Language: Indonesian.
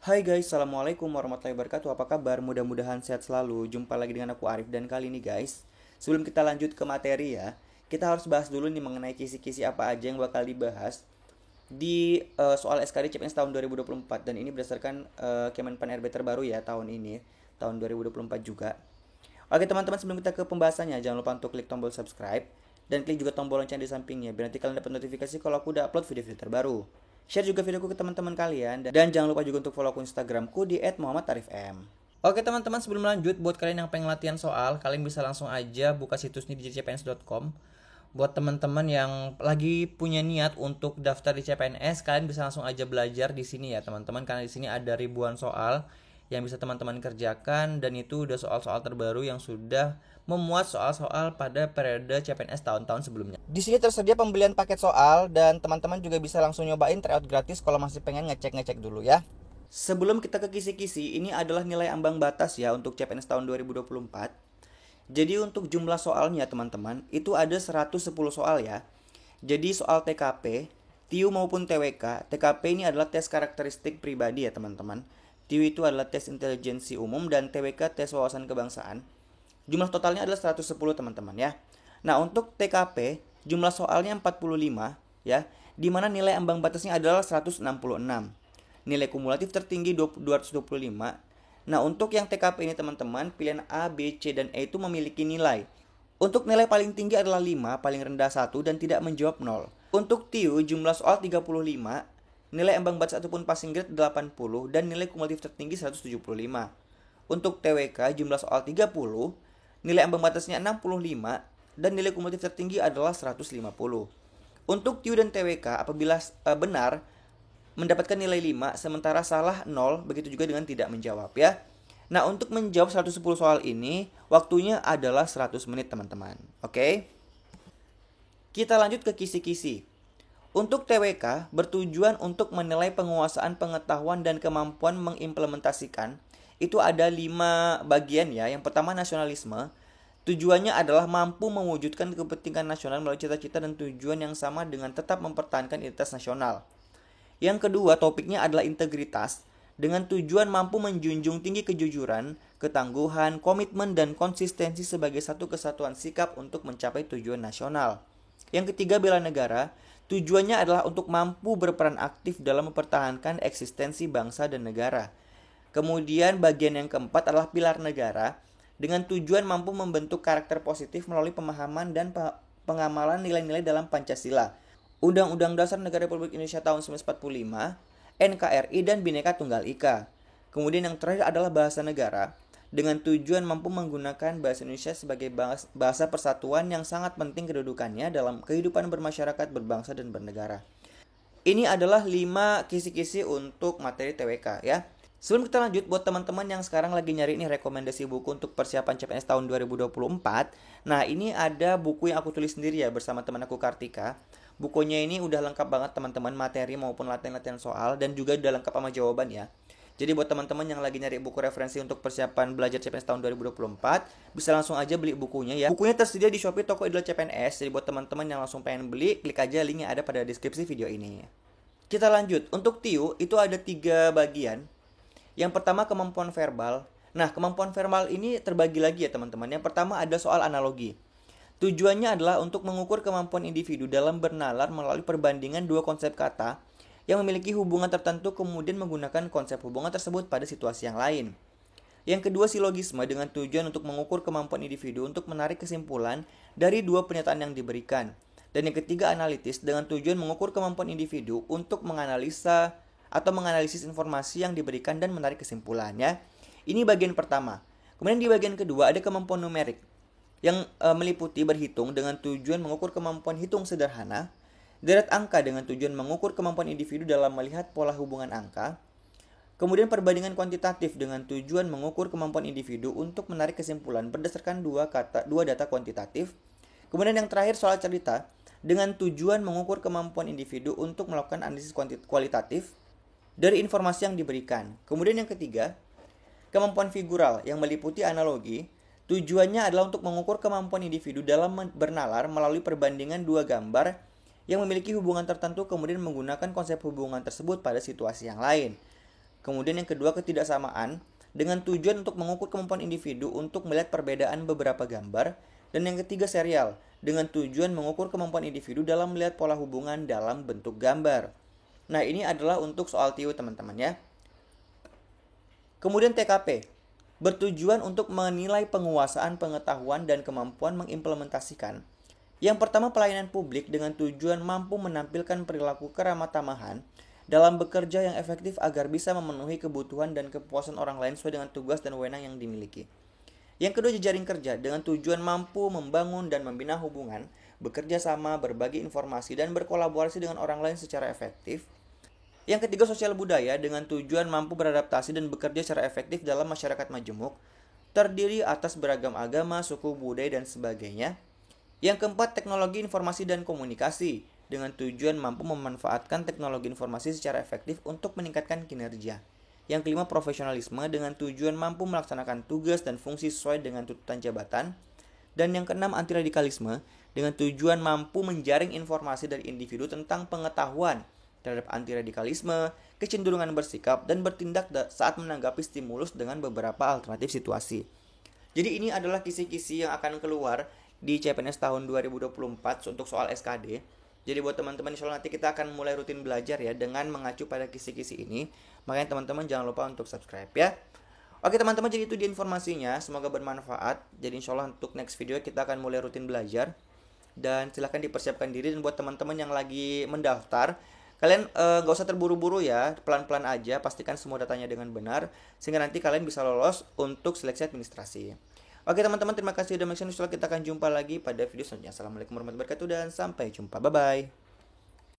Hai guys, Assalamualaikum warahmatullahi wabarakatuh. Apa kabar? Mudah-mudahan sehat selalu. Jumpa lagi dengan aku Arif dan kali ini guys, sebelum kita lanjut ke materi ya, kita harus bahas dulu nih mengenai kisi-kisi apa aja yang bakal dibahas di soal SKD CPNS tahun 2024 dan ini berdasarkan Kemenpan RB terbaru ya tahun ini, tahun 2024 juga. Oke teman-teman, sebelum kita ke pembahasannya, jangan lupa untuk klik tombol subscribe dan klik juga tombol lonceng di sampingnya biar nanti kalian dapat notifikasi kalau aku udah upload video-video terbaru. Share juga videoku ke teman-teman kalian dan jangan lupa juga untuk follow akun Instagramku di @muhammadarifm. Oke teman-teman, sebelum lanjut, buat kalian yang pengen latihan soal, kalian bisa langsung aja buka situsnya di cpns.com. Buat teman-teman yang lagi punya niat untuk daftar di CPNS, kalian bisa langsung aja belajar di sini ya teman-teman, karena di sini ada ribuan soal yang bisa teman-teman kerjakan dan itu udah soal-soal terbaru yang sudah memuat soal-soal pada periode CPNS tahun-tahun sebelumnya. Di sini tersedia pembelian paket soal dan teman-teman juga bisa langsung nyobain tryout gratis kalau masih pengen ngecek-ngecek dulu ya. Sebelum kita ke kisi-kisi, ini adalah nilai ambang batas ya untuk CPNS tahun 2024. Jadi untuk jumlah soalnya teman-teman, itu ada 110 soal ya. Jadi soal TKP, TIU maupun TWK, TKP ini adalah tes karakteristik pribadi ya teman-teman. TIU itu adalah tes intelijensi umum dan TWK tes wawasan kebangsaan. Jumlah totalnya adalah 110 teman-teman ya. Nah, untuk TKP jumlah soalnya 45 ya, di mana nilai ambang batasnya adalah 166. Nilai kumulatif tertinggi 225. Nah, untuk yang TKP ini teman-teman, pilihan A, B, C, dan E itu memiliki nilai. Untuk nilai paling tinggi adalah 5, paling rendah 1, dan tidak menjawab 0. Untuk TIU jumlah soal 35, nilai ambang batas ataupun passing grade 80, dan nilai kumulatif tertinggi 175. Untuk TWK jumlah soal 30, nilai ambang batasnya 65, dan nilai kumulatif tertinggi adalah 150. Untuk TIU dan TWK apabila benar mendapatkan nilai 5, sementara salah 0, begitu juga dengan tidak menjawab ya. Nah, untuk menjawab 110 soal ini, waktunya adalah 100 menit teman-teman. Oke? Kita lanjut ke kisi-kisi. Untuk TWK, bertujuan untuk menilai penguasaan pengetahuan dan kemampuan mengimplementasikan. Itu ada 5 bagian ya. Yang pertama nasionalisme. Tujuannya adalah mampu mewujudkan kepentingan nasional melalui cita-cita dan tujuan yang sama dengan tetap mempertahankan identitas nasional. Yang kedua, topiknya adalah integritas, dengan tujuan mampu menjunjung tinggi kejujuran, ketangguhan, komitmen, dan konsistensi sebagai satu kesatuan sikap untuk mencapai tujuan nasional. Yang ketiga, bela negara, tujuannya adalah untuk mampu berperan aktif dalam mempertahankan eksistensi bangsa dan negara. Kemudian bagian yang keempat adalah pilar negara, dengan tujuan mampu membentuk karakter positif melalui pemahaman dan pengamalan nilai-nilai dalam Pancasila, Undang-Undang Dasar Negara Republik Indonesia tahun 1945, NKRI, dan Bhinneka Tunggal Ika. Kemudian yang terakhir adalah bahasa negara, dengan tujuan mampu menggunakan bahasa Indonesia sebagai bahasa persatuan yang sangat penting kedudukannya dalam kehidupan bermasyarakat, berbangsa, dan bernegara. Ini adalah 5 kisi-kisi untuk materi TWK ya. Sebelum kita lanjut, buat teman-teman yang sekarang lagi nyari nih rekomendasi buku untuk persiapan CPNS tahun 2024. Nah, ini ada buku yang aku tulis sendiri ya bersama teman aku Kartika. Bukunya ini udah lengkap banget teman-teman, materi maupun latihan-latihan soal dan juga udah lengkap sama jawaban ya. Jadi buat teman-teman yang lagi nyari buku referensi untuk persiapan belajar CPNS tahun 2024, bisa langsung aja beli bukunya ya. Bukunya tersedia di Shopee Toko Idola CPNS. Jadi buat teman-teman yang langsung pengen beli, klik aja link yang ada pada deskripsi video ini. Kita lanjut. Untuk TIU itu ada 3 bagian. Yang pertama kemampuan verbal. Nah, kemampuan verbal ini terbagi lagi ya teman-teman. Yang pertama ada soal analogi. Tujuannya adalah untuk mengukur kemampuan individu dalam bernalar melalui perbandingan dua konsep kata yang memiliki hubungan tertentu kemudian menggunakan konsep hubungan tersebut pada situasi yang lain. Yang kedua silogisme dengan tujuan untuk mengukur kemampuan individu untuk menarik kesimpulan dari dua pernyataan yang diberikan. Dan yang ketiga analitis dengan tujuan mengukur kemampuan individu untuk menganalisa atau menganalisis informasi yang diberikan dan menarik kesimpulannya. Ini bagian pertama. Kemudian di bagian kedua ada kemampuan numerik yang meliputi berhitung dengan tujuan mengukur kemampuan hitung sederhana, deret angka dengan tujuan mengukur kemampuan individu dalam melihat pola hubungan angka, kemudian perbandingan kuantitatif dengan tujuan mengukur kemampuan individu untuk menarik kesimpulan berdasarkan dua data kuantitatif, kemudian yang terakhir soal cerita dengan tujuan mengukur kemampuan individu untuk melakukan analisis kualitatif dari informasi yang diberikan. Kemudian yang ketiga, kemampuan figural yang meliputi analogi. Tujuannya adalah untuk mengukur kemampuan individu dalam bernalar melalui perbandingan dua gambar yang memiliki hubungan tertentu kemudian menggunakan konsep hubungan tersebut pada situasi yang lain. Kemudian yang kedua, ketidaksamaan dengan tujuan untuk mengukur kemampuan individu untuk melihat perbedaan beberapa gambar. Dan yang ketiga, serial dengan tujuan mengukur kemampuan individu dalam melihat pola hubungan dalam bentuk gambar. Nah, ini adalah untuk soal TIU teman-teman ya. Kemudian TKP bertujuan untuk menilai penguasaan pengetahuan dan kemampuan mengimplementasikan. Yang pertama, pelayanan publik dengan tujuan mampu menampilkan perilaku keramah tamahan dalam bekerja yang efektif agar bisa memenuhi kebutuhan dan kepuasan orang lain sesuai dengan tugas dan wewenang yang dimiliki. Yang kedua, jejaring kerja dengan tujuan mampu membangun dan membina hubungan, bekerja sama, berbagi informasi, dan berkolaborasi dengan orang lain secara efektif. Yang ketiga, sosial budaya dengan tujuan mampu beradaptasi dan bekerja secara efektif dalam masyarakat majemuk, terdiri atas beragam agama, suku, budaya, dan sebagainya. Yang keempat, teknologi informasi dan komunikasi dengan tujuan mampu memanfaatkan teknologi informasi secara efektif untuk meningkatkan kinerja. Yang kelima, profesionalisme dengan tujuan mampu melaksanakan tugas dan fungsi sesuai dengan tuntutan jabatan. Dan yang keenam, antiradikalisme dengan tujuan mampu menjaring informasi dari individu tentang pengetahuan terhadap antiradikalisme, kecenderungan bersikap, dan bertindak saat menanggapi stimulus dengan beberapa alternatif situasi. Jadi ini adalah kisi-kisi yang akan keluar di CPNS tahun 2024 untuk soal SKD. Jadi buat teman-teman, insya Allah nanti kita akan mulai rutin belajar ya dengan mengacu pada kisi-kisi ini. Makanya teman-teman jangan lupa untuk subscribe ya. Oke teman-teman, jadi itu dia informasinya. Semoga bermanfaat. Jadi insya Allah untuk next video kita akan mulai rutin belajar. Dan silahkan dipersiapkan diri. Dan buat teman-teman yang lagi mendaftar, kalian gak usah terburu-buru ya. Pelan-pelan aja, pastikan semua datanya dengan benar. Sehingga nanti kalian bisa lolos untuk seleksi administrasi. Oke teman-teman, terima kasih sudah menonton. Kita akan jumpa lagi pada video selanjutnya. Assalamualaikum warahmatullahi wabarakatuh dan sampai jumpa. Bye-bye.